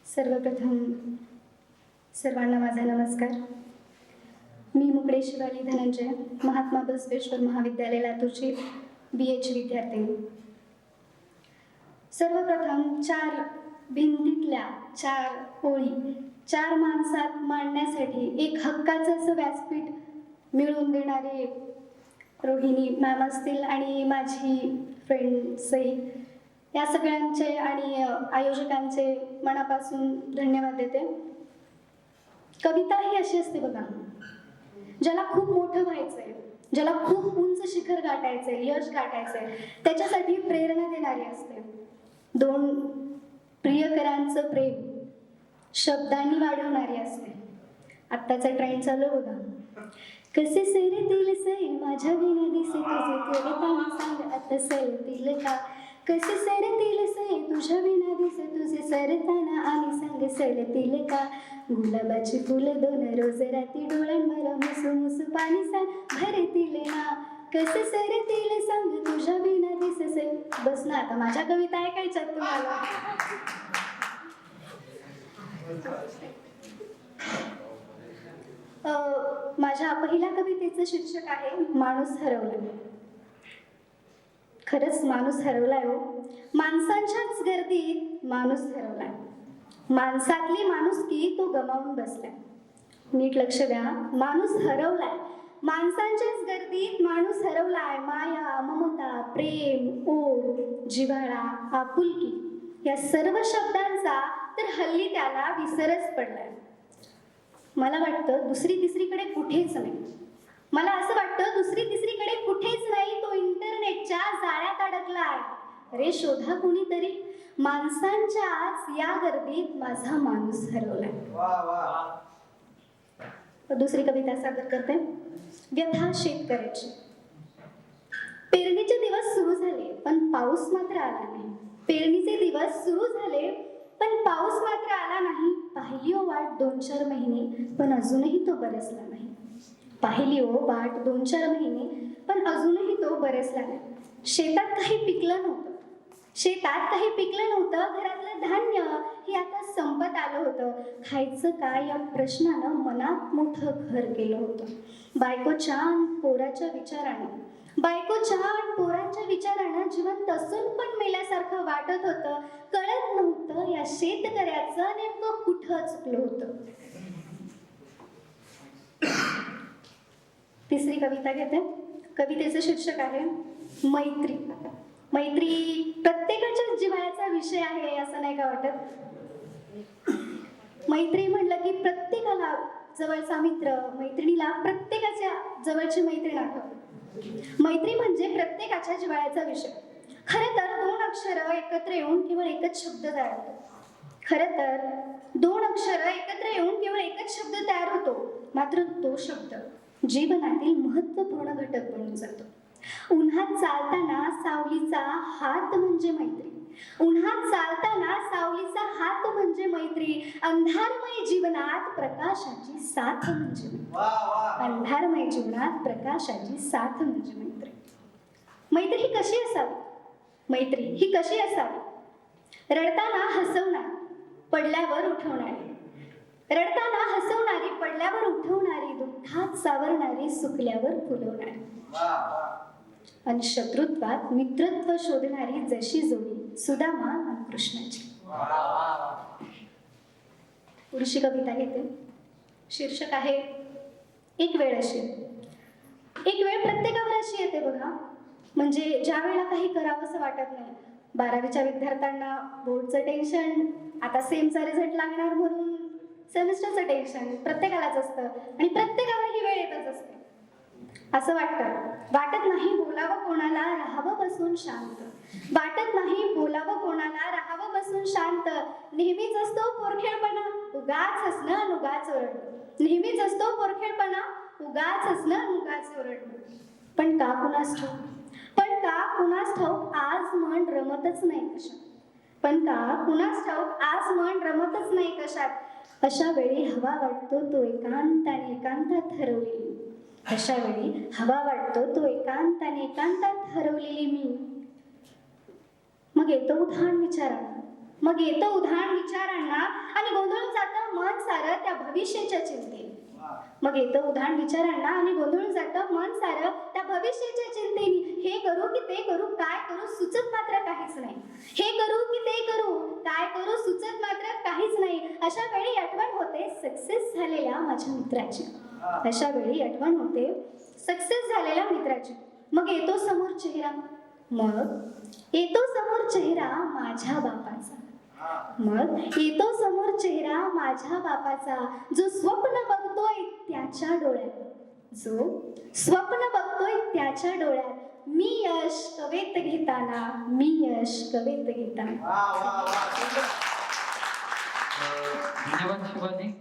सर्वप्रथम सर्वांना माझा नमस्कार. मी मुकडे शिवाली धनंजय, महात्मा बसवेश्वर महाविद्यालय लातूरची BH विद्यार्थिनी. सर्वप्रथम चार भिंतीतल्या चार ओळी चार माणसात मांडण्यासाठी एक हक्काचं असं व्यासपीठ मिळवून देणारे रोहिणी मॅम असतील आणि माझी फ्रेंड सई, या सगळ्यांचे आणि आयोजकांचे मनापासून धन्यवाद देते. कविता ही अशी असते बघा, ज्याला खूप मोठं व्हायचंय, ज्याला खूप उंच शिखर गाठायचंय, यश गाठायचंय, त्याच्यासाठी प्रेरणा देणारी असते. दोन प्रियकरांचं प्रेम शब्दांनी वाढवणारी असते. आत्ताचा ट्रेंड चालू बघा, कसे सैरतील सई माझ्या विना दिसे तुझे तेवताना सांग आता सैरतील का, कसे सैरतील सई तुझ्या विना दिसे तुझे सरताना आणि सांग सैरतील का, गुलाबाची फुलं दोन रोज राती डोळ्यांवर मुसू मुसू पाणी सांग भरतील ना, कसे सैरतील सांग तुझ्या विना दिसे सई. बस ना, आता माझ्या कविता ऐकायच्यात तुम्हाला. माझ्या पहिल्या कवितेचं शीर्षक आहे माणूस हरवला. खरंच माणूस हरवलाय हो. माणसांच्याच गर्दीत माणूस हरवलाय. माणसातली माणुसकी तो गमावून बसलाय. नीट लक्ष द्या, माणूस हरवलाय. माणसांच्याच गर्दीत माणूस हरवलाय. माया, ममता, प्रेम, ओढ, जिव्हाळा, आपुलकी या सर्व शब्दांचा तर हल्ली त्याला विसरच पडलाय. मला वाटतं दुसरी तिसरीकडे कुठेच नाही. मला असं वाटतं दुसरी तिसरीकडे कुठेच नाही. तो इंटरनेटच्या जाळ्यात अडकलाय. अरे शोधा कुणीतरी, माणसांच्याच या गर्दीत माझा माणूस हरवलाय. दुसरी कविता सादर करते. व्यथा शेतकऱ्याची. पेरणीचे दिवस सुरू झाले पण पाऊस मात्र आला नाही. पेरणीचे दिवस सुरू झाले पण पाऊस मात्र आला नाही. पाहिली हो वाट 2-4 महिने पण अजूनही तो बरसला नाही. पाहिली हो वाट 2-4 महिने पण अजूनही तो बरसला नाही. शेतात काही पिकलं नव्हतं. शेतात काही पिकलं नव्हतं. घरातलं धान्य हे आता संपत आलं होतं. खायचं काय या प्रश्नानं मनात मोठं घर केलं होतं. बायकोच्या पोराच्या विचारानं जीवन तसून पण मेल्यासारखं वाटत होतं. कळत नव्हतं या शेतकऱ्याचं नेमकं कुठं चुकलं होतं. तिसरी कविता घेते. कवितेचं शीर्षक आहे मैत्री. मैत्री प्रत्येकाच्या जिव्हाळ्याचा विषय आहे असं नाही का वाटत? मैत्री म्हटलं की प्रत्येकाला जवळचा मित्र, मैत्रिणीला प्रत्येकाच्या जवळची मैत्रीण आठवते. मैत्री म्हणजे प्रत्येकाच्या जिव्हाळ्याचा विषय. खरं तर 2 अक्षरं एकत्र येऊन केवळ एकच शब्द तयार होतो. मात्र तो शब्द जीवनातील महत्त्वपूर्ण घटक बनून जातो. उन्हात चालताना सावलीचा हात म्हणजे मैत्री. अंधारमय जीवनात प्रकाशाची साथ म्हणजे मैत्री. मैत्री ही कशी असावी? रडताना हसवणारी, पडल्यावर उठवणारी, दुःखात सावरणारी, सुकल्यावर फुलवणारी, आणि शत्रुत्वात मित्रत्व शोधणारी जशी जोडी सुदामा आणि कृष्णाची. पुढची कविता घेते. शीर्षक आहे एक वेळ अशी. एक वेळ प्रत्येकावर अशी येते बघा, म्हणजे ज्या वेळेला काही करावंसं वाटत नाही. 12वीच्या विद्यार्थ्यांना बोर्डचं टेन्शन, आता सेमचा रिझल्ट लागणार म्हणून सेमिस्टरचं टेन्शन प्रत्येकालाच असतं आणि प्रत्येकावर ही वेळ येतच असते. असं वाटत नाही बोलावं कोणाला, राहावं बसून शांत. नेहमीच असतो पोरखेळपणा, उगाच हसणं आणि उगाच ओरडणं. पण का कुणास ठाऊक आज मन रमतच नाही कशात. अशा वेळी हवा वाटतो तो एकांतात हरवलेली मी. मग येतं उधाण विचारांना आणि गोंधळून जातं मन सारं त्या भविष्याच्या चिंतेने. मग येतं उदाहरण विचारांना आणि गोंधळून जातं मन सारं त्या भविष्याच्या चिंतेने. हे करू की ते करू, काय करू सुचत मात्र काहीच नाही. हे करू की ते करू, काय करू सुचत मात्र काहीच नाही. अशा वेळी आठवण होते सक्सेस झालेल्या माझ्या मित्राची. अशा वेळी आठवण होते सक्सेस झालेल्या मित्राची. मग येतो समोर चेहरा, मग येतो समोर चेहरा माझ्या बापाचा. मग येतो समोर चेहरा माझ्या बापाचा, जो स्वप्न बघतोय त्याच्या डोळ्यात, जो स्वप्न बघतोय त्याच्या डोळ्यात. मी यश कवेत घेताना, मी यश कवेत घेताना. धन्यवाद शिवानी.